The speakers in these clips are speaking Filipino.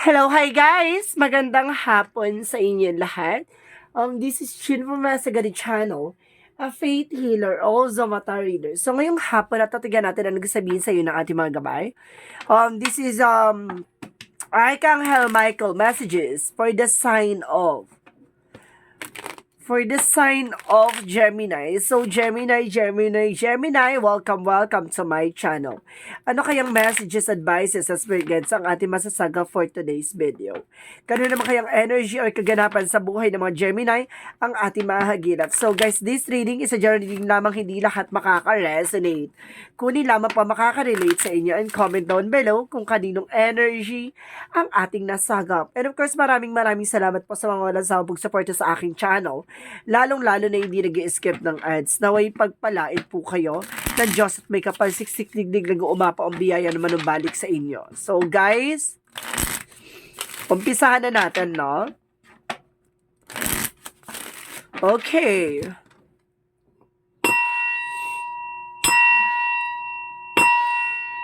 Hello, hi guys! Magandang hapon sa inyo lahat. This is Chin from Masagadi Channel, a faith healer, also mata reader. So ngayong hapon, natatigan natin ang nagsasabihin sa iyo ng ating mga gabay. This is Archangel Michael messages for the sign of Gemini. So, Gemini, welcome to my channel. Ano kayang messages, advices, as spirit guides ang ating masasaga for today's video? Kano naman kayang energy or kaganapan sa buhay ng mga Gemini ang ating mahagilap? So, guys, this reading is a journey lamang, hindi lahat makaka-resonate. Kunin lamang pa makaka-relate sa inyo and comment down below kung kaninong energy ang ating nasagap. And of course, maraming salamat po sa mga walang sawang pagsuporta sa aking channel. Lalong-lalo na hindi nag-skip ng ads. Naway pagpalain po kayo ng Diyos at may kapal siksik digdig nag-uumapa ang biyaya naman ng balik sa inyo. So guys, umpisahan na natin, no? Okay.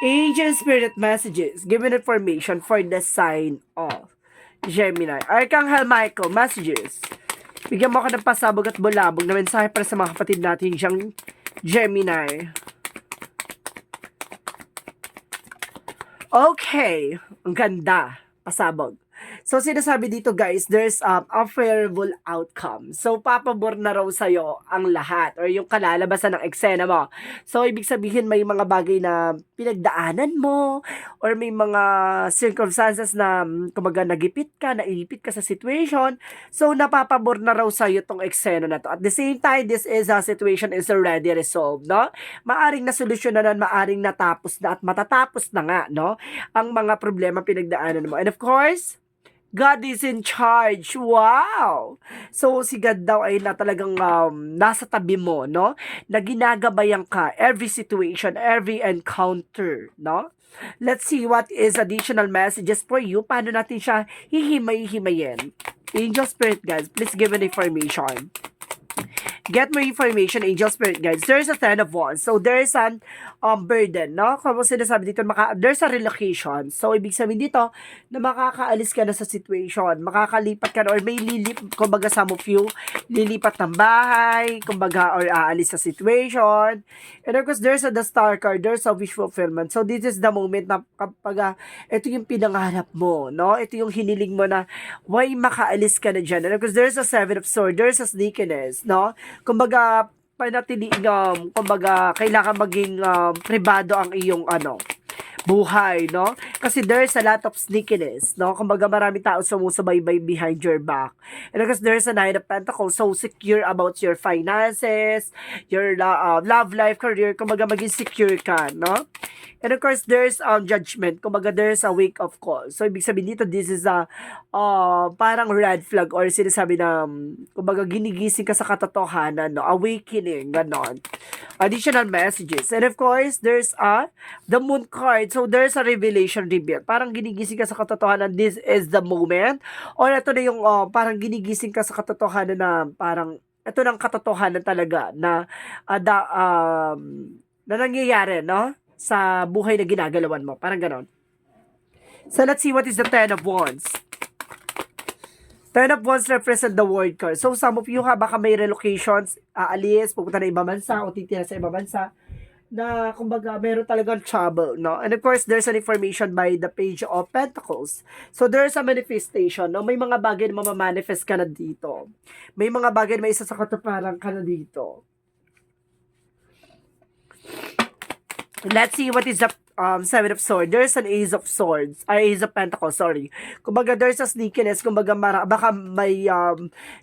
Angel Spirit Messages, given information for the sign of Gemini. Archangel Michael Messages. Bigyan mo ako ng pasabog at bulabog na mensahe para sa mga kapatid natin siyang Gemini. Okay. Ang ganda. Pasabog. So, sinasabi dito guys, there's a favorable outcome. So, papabor na raw sa'yo ang lahat or yung kalalabasan ng eksena mo. So, ibig sabihin may mga bagay na pinagdaanan mo or may mga circumstances na kumbaga nagipit ka, naipit ka sa situation. So, napapabor na raw sa'yo tong eksena na to. At the same time, this is a situation is already resolved, no? Maaring nasolusyonan, maaring natapos na at matatapos na nga, no? Ang mga problema pinagdaanan mo. And of course, God is in charge. Wow! So, si God daw ay na talagang nasa tabi mo, no? Na ginagabayan ka every situation, every encounter, no? Let's see what is additional messages for you. Paano natin siya hihimay-himayin? Angel Spirit Guides, please give an information. Get more information, Angel Spirit Guides. There's a 10 of Wands. So, there's an burden, no? Kung sinasabi dito, there's a relocation. So, ibig sabihin dito, na makakaalis ka na sa situation. Makakalipat ka na, or may kumbaga some of you, lilipat ng bahay, kumbaga, or aalis sa situation. And of course, there's the star card, there's a wish fulfillment. So, this is the moment na kapag ito yung pinangarap mo, no? Ito yung hiniling mo na, why makaalis ka na dyan? And of course, there's a 7 of Swords, there's a sneakiness, no? Kumbaga, panatiliin, kumbaga, kailangan maging privado ang iyong buhay, no? Kasi there's a lot of sneakiness, no? Kumbaga marami tao sumusubaybay behind your back. And because there's a 9 of Pentacles, so secure about your finances, your love life, career, kumbaga maging secure ka, no? And of course, there's judgment, kumbaga there's a wake of call. So, ibig sabihin dito, this is a parang red flag or sinasabi na, kumbaga ginigising ka sa katotohanan, no? Awakening, ganon. Additional messages. And of course, there's the moon card. So, there's a revelation reveal. Parang ginigising ka sa katotohanan, this is the moment. Or ito na yung parang ginigising ka sa katotohanan na parang, ito ng katotohanan talaga na na nangyayari, no? Sa buhay na ginagalawan mo. Parang ganon. So, let's see what is the 10 of Wands. 10 of Wands represent the world card. So, some of you baka may relocations, aalis, pupunta na ibang bansa, o titira sa ibang bansa, na kumbaga meron talagang trouble, no? And of course, there's an information by the Page of Pentacles. So, there's a manifestation, no? May mga bagay na mamamanifest ka na dito. May mga bagay na may isa sa katuparan ka na dito. Let's see what is the 7 of Swords. There's an Ace of Swords. Ace of Pentacles, sorry. Kumbaga, there's a sneakiness. Kumbaga, baka may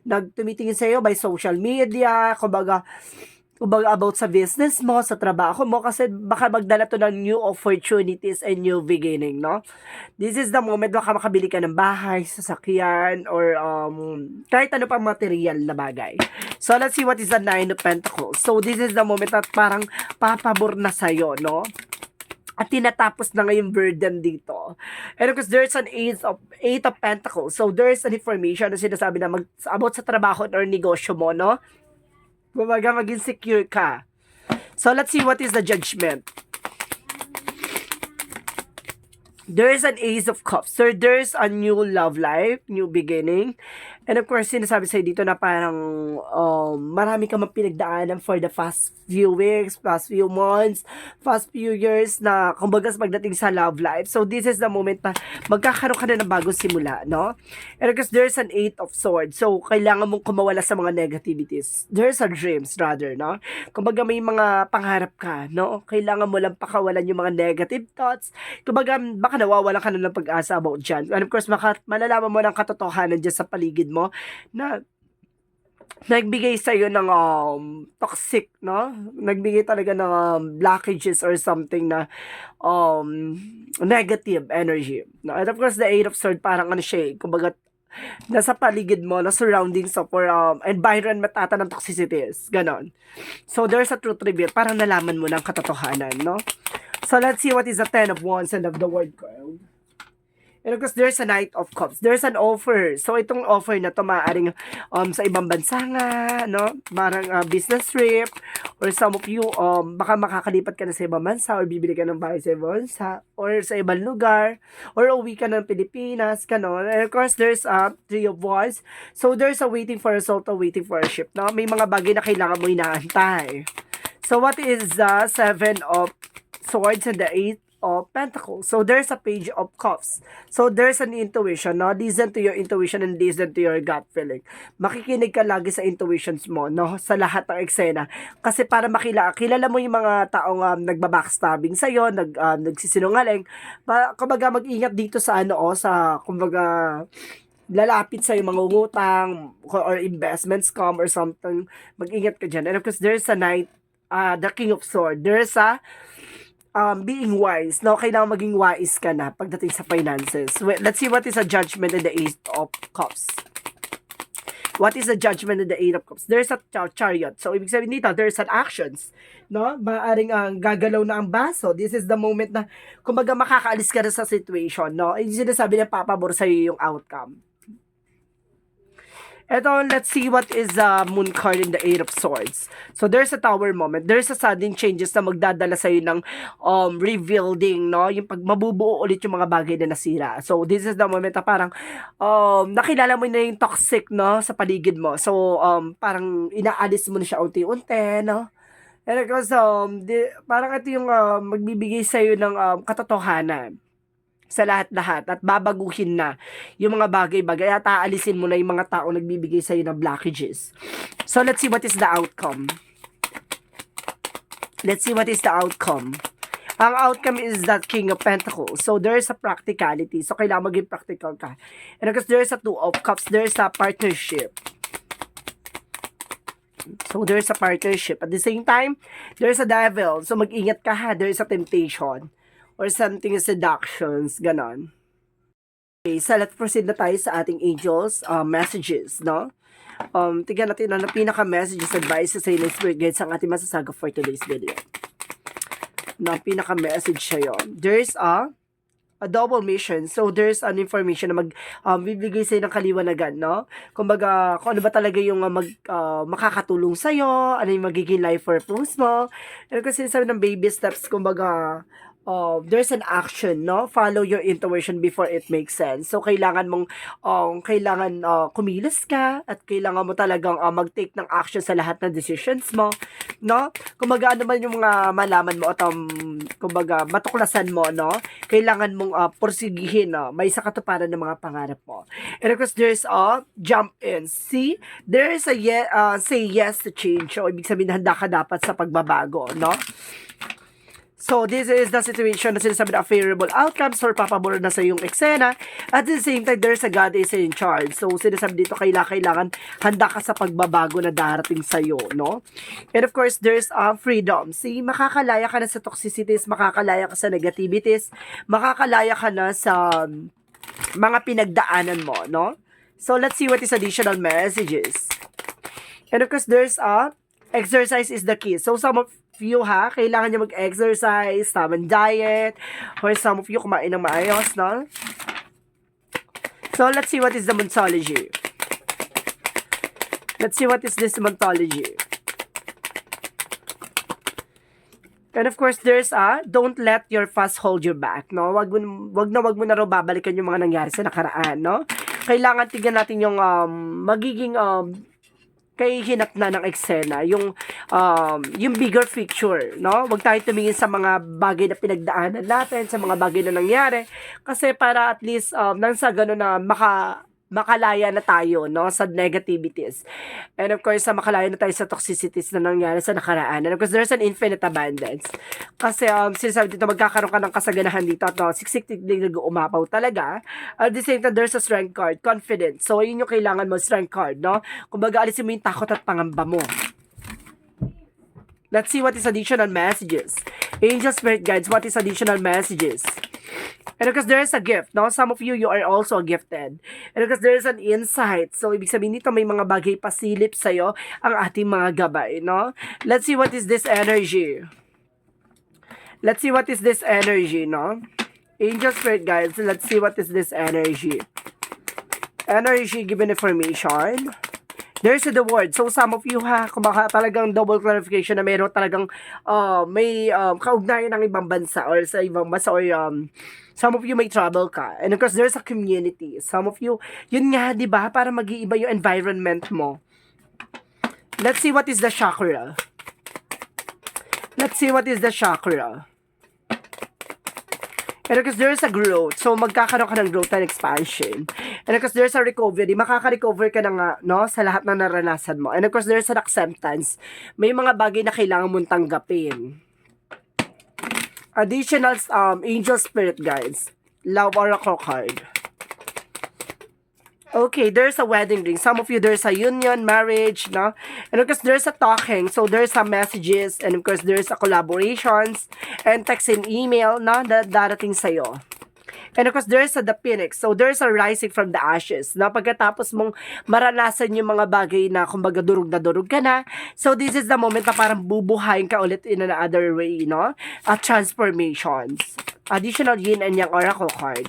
nagtumitingin sa iyo by social media. Kumbaga, about sa business mo, sa trabaho mo, kasi baka magdala to ng new opportunities and new beginning, no? This is the moment baka makabili ka ng bahay, sasakyan, or kahit ano pang material na bagay. So, let's see what is the 9 of Pentacles. So, this is the moment na parang papabor na sa'yo, no? At tinatapos na ngayong burden dito. And of course, there's an 8 of Pentacles. So, there's an information na sinasabi na about sa trabaho or negosyo mo, no? Kumbaga, maging secure ka. So, let's see what is the judgment. There's an Ace of Cups. So, there's a new love life, new beginning. And of course, sinasabi sa'yo dito na parang marami ka mang pinagdaanan for the past few weeks, past few months, past few years na kumbaga pagdating sa love life. So, this is the moment na magkakaroon ka na ng bagong simula, no? And of course, there's an Eight of Swords. So, kailangan mong kumawala sa mga negativities. There's a dreams, rather, no? Kumbaga, may mga pangarap ka, no? Kailangan mo lang pakawalan yung mga negative thoughts. Kumbaga, baka nawawalan ka na ng pag-asa about dyan. And of course, malalaman mo ng katotohanan dyan sa paligid mo na nagbigay sa'yo ng toxic, no? Nagbigay talaga ng blockages or something na negative energy. No? And of course, the Eight of Swords, parang ano siya, kumbaga, nasa paligid mo, na surroundings of or environment ata ng toxicities. Ganon. So, there's a truth reveal. Parang nalaman mo ng katotohanan, no? So, let's see what is the Ten of Wands and of the World card. And of course, there's a Knight of Cups. There's an offer. So, itong offer na to maaaring sa ibang bansa nga, no? Parang business trip. Or some of you, baka makakalipat ka na sa ibang bansa or bibili ka ng bahay sa ibang bansa or sa ibang lugar or uwi ka ng Pilipinas, ganon. And of course, there's a Three of Wands. So, there's a waiting for a result or waiting for a ship, no? May mga bagay na kailangan mo inaantay. So, what is the Seven of Swords and the Eight of Pentacles? So, there's a Page of Cups. So, there's an intuition, no? Listen to your intuition and listen to your gut feeling. Makikinig ka lagi sa intuitions mo, no? Sa lahat ng eksena. Kasi para kilala mo yung mga taong nagbabackstabbing sa'yo, nagsisinungaling. Kumbaga, mag-ingat dito sa kumbaga, lalapit sa yung mga ngutang or investment scam or something. Mag-ingat ka dyan. And of course, there's a Knight, the King of Swords. There's a being wise. No, kailangan maging wise ka na pagdating sa finances. Let's see what is a Judgment in the Eight of Cups. What is the Judgment in the Eight of Cups? There's a Chariot. So, ibig sabihin dito, there's an actions. No? Maaring gagalaw na ang baso. This is the moment na, kumbaga, makakaalis ka na sa situation. No? Yung sinasabi na papabor sa'yo yung outcome. Eto, let's see what is the Moon card in the Eight of Swords. So, there's a Tower moment. There's a sudden changes na magdadala sa'yo ng rebuilding, no? Yung pag mabubuo ulit yung mga bagay na nasira. So, this is the moment na parang nakilala mo na yung toxic, no? Sa paligid mo. So, parang inaalis mo na siya unti-unti, no? And because, parang ito yung magbibigay sa'yo ng katotohanan sa lahat-lahat at babaguhin na yung mga bagay-bagay at aalisin mo na yung mga tao nagbibigay sa'yo ng blockages. So, let's see what is the outcome. Let's see what is the outcome. Ang outcome is that King of Pentacles. So, there's a practicality. So, kailangan maging practical ka. And because there's a Two of Cups, there's a partnership. So, there's a partnership. At the same time, there's a devil. So, mag-ingat ka ha. There's a temptation. Or something seductions, ganon. Okay, so let's proceed na tayo sa ating angels messages, no? Tignan natin na pinaka-messages, advice sa inyo, spirit guides ang ating masasaga for today's video. Na pinaka-message siya yun. There's a double mission. So, there's an information na bibigay sa'yo ng kaliwanagan, no? Kumbaga, kung ano ba talaga yung makakatulong sa'yo, ano yung magiging life purpose mo. And kasi sabi ng baby steps, kumbaga, there's an action, no? Follow your intuition before it makes sense. So, kailangan mong, kumilos ka at kailangan mo talagang mag-take ng action sa lahat ng decisions mo, no? Kumbaga, ano man yung mga malaman mo at, kumbaga, matuklasan mo, no? Kailangan mong porsigihin, no? May sa katuparan ng mga pangarap mo. And of course, there's a jump in. See? There's a say yes to change. So, ibig sabihin, handa ka dapat sa pagbabago, no? So, this is the situation na sinasabi na favorable outcomes or papabor na sa iyong eksena. At the same time, there's a God is in charge. So, sinasabi dito, kailangan handa ka sa pagbabago na darating sa iyo, no? And of course, there's freedom. See, makakalaya ka na sa toxicities, makakalaya ka sa negativities, makakalaya ka na sa mga pinagdaanan mo, no? So, let's see what is additional messages. And of course, there's exercise is the key. So, some of you kailangan nyo mag-exercise, tamang diet, or some of you kumain ng maayos, no? So, let's see what is the Moonology. Let's see what is this Moonology. And of course, there's don't let your past hold you back, no? Wag mo na raw babalikan yung mga nangyari sa nakaraan, no? Kailangan tingnan natin yung magiging kay hinatna ng eksena, yung bigger picture, no? Wag tayo tumingin sa mga bagay na pinagdaanan natin, sa mga bagay na nangyari, kasi para at least nang sa gano'n na makalaya na tayo, no, sa negativities. And of course, makalaya na tayo sa toxicities na nangyari sa nakaraan. And of course, there's an infinite abundance. Kasi, sinasabi dito, magkakaroon ka ng kasaganahan dito at siksik umapaw talaga. At the same time, there's a strength card, confidence. So, yun yung kailangan mo, strength card, no? Kumbaga, alisin mo yung takot at pangamba mo. Let's see what is additional messages. Angel Spirit Guides, what is additional messages? And because there is a gift, no? Some of you are also gifted. And because there is an insight. So, ibig sabihin nito, may mga bagay pasilip sa'yo ang ating mga gabay, no? Let's see what is this energy. Let's see what is this energy, no? Angel Spirit Guides, let's see what is this energy. Energy given information. There's the word. So, some of you kung baka talagang double clarification na mayroon talagang may kaugnayan ng ibang bansa or sa ibang bansa or some of you may travel ka. And of course, there's a community. Some of you, yun nga, di ba? Para mag-iiba yung environment mo. Let's see what is the chakra. Let's see what is the chakra. And because there's a growth, so magkakaroon ka ng growth and expansion. And of course, there's a recovery. Makaka-recover ka na nga, no, sa lahat ng naranasan mo. And of course, there's an acceptance. May mga bagay na kailangan mong tanggapin. Additional angel spirit guides. Love oracle card. Okay, there's a wedding ring. Some of you, there's a union, marriage, no? And of course, there's a talking. So, there's some messages. And of course, there's a collaborations. And text and email, no? Darating sa'yo. And of course, there's a the phoenix. So, there's a rising from the ashes. Na pagkatapos mong maranasan yung mga bagay na kumbaga durug na durug ka na. So, this is the moment na parang bubuhayin ka ulit in another way, no? Transformations. Additional yin and yang oracle card.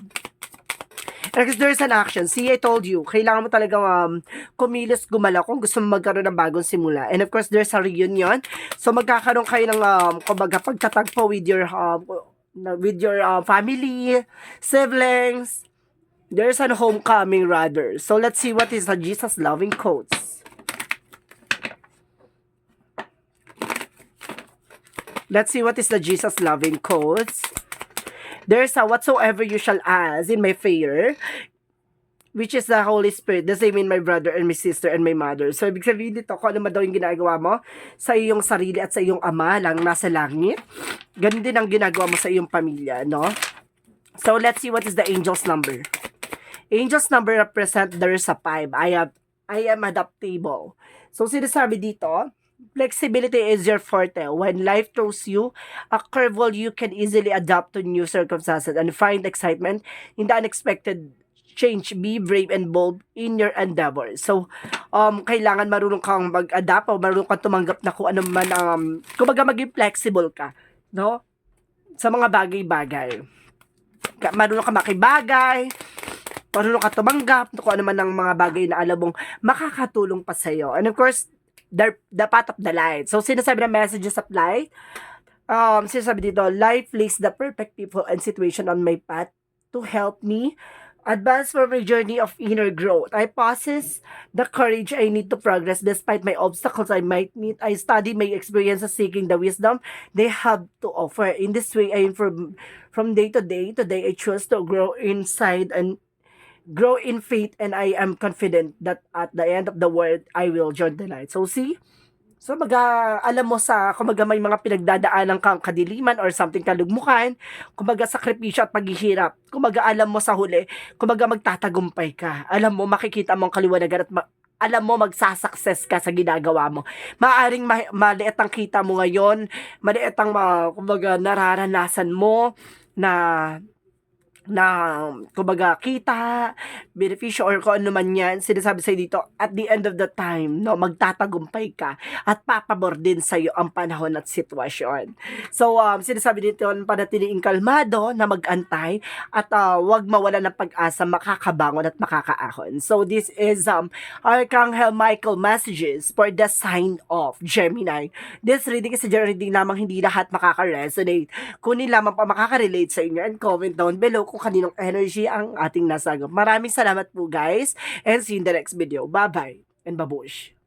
And because there's an action. See, I told you, kailangan mo talagang kumilos, gumalaw kung gusto mo magkaroon ng bagong simula. And of course, there's a reunion. So, magkakaroon kayo ng, kumbaga, pagtatagpo with your family, siblings. There's an homecoming rather. So, let's see what is the Jesus loving quotes. Let's see what is the Jesus loving quotes. There's a whatsoever you shall ask in my prayer, which is the Holy Spirit, the same in my brother and my sister and my mother. So, ibig sabihin dito, kung ano man daw yung ginagawa mo sa iyong sarili at sa iyong ama lang nasa langit, ganun din ang ginagawa mo sa iyong pamilya, no? So, let's see what is the angel's number. Angel's number represent there is a 5. I am adaptable. So, sinasabi dito, flexibility is your forte. When life throws you a curveball, you can easily adapt to new circumstances and find excitement in the unexpected change. Be brave and bold in your endeavors. So, kailangan marunong kang mag-adapt o marunong kang tumanggap na kung ano man kumbaga maging flexible ka, no? Sa mga bagay-bagay. Marunong ka makibagay, marunong ka tumanggap kung ano man ang mga bagay na alam mong makakatulong pa sa'yo. And of course, the path of the light. So, sinasabi na messages of light. Sinasabi dito, life placed the perfect people and situation on my path to help me advance for my journey of inner growth. I possess the courage I need to progress despite my obstacles I might meet. I study my experiences seeking the wisdom they have to offer. In this way, I from day to day, I choose to grow inside and grow in faith, and I am confident that at the end of the world, I will join the light. So, see? So, alam mo kumaga may mga pinagdadaanan kang kadiliman or something kalugmukan, kumaga sakripisyo at paghihirap, kumaga alam mo sa huli, kumaga magtatagumpay ka. Alam mo, makikita mo ang kaliwanagan at alam mo, magsasucess ka sa ginagawa mo. Maaring maliit ang kita mo ngayon, maliit ang kumbaga nararanasan mo na na kumbaga kita, benepisyo or kung ano man yan, sinasabi sa'yo dito, at the end of the time, no, magtatagumpay ka at papabor din sa'yo ang panahon at sitwasyon. So, sinasabi dito, panatiliing kalmado na mag-antay at wag mawala ng pag-asa, makakabangon at makakaahon. So, this is Archangel Michael messages for the sign of Gemini. This reading is a general reading lamang, hindi lahat makaka-resonate. Kunin lamang pa makaka-relate sa inyo and comment down below kung kaninong energy ang ating nasagap. Maraming salamat po guys and see you in the next video. Bye-bye and babush!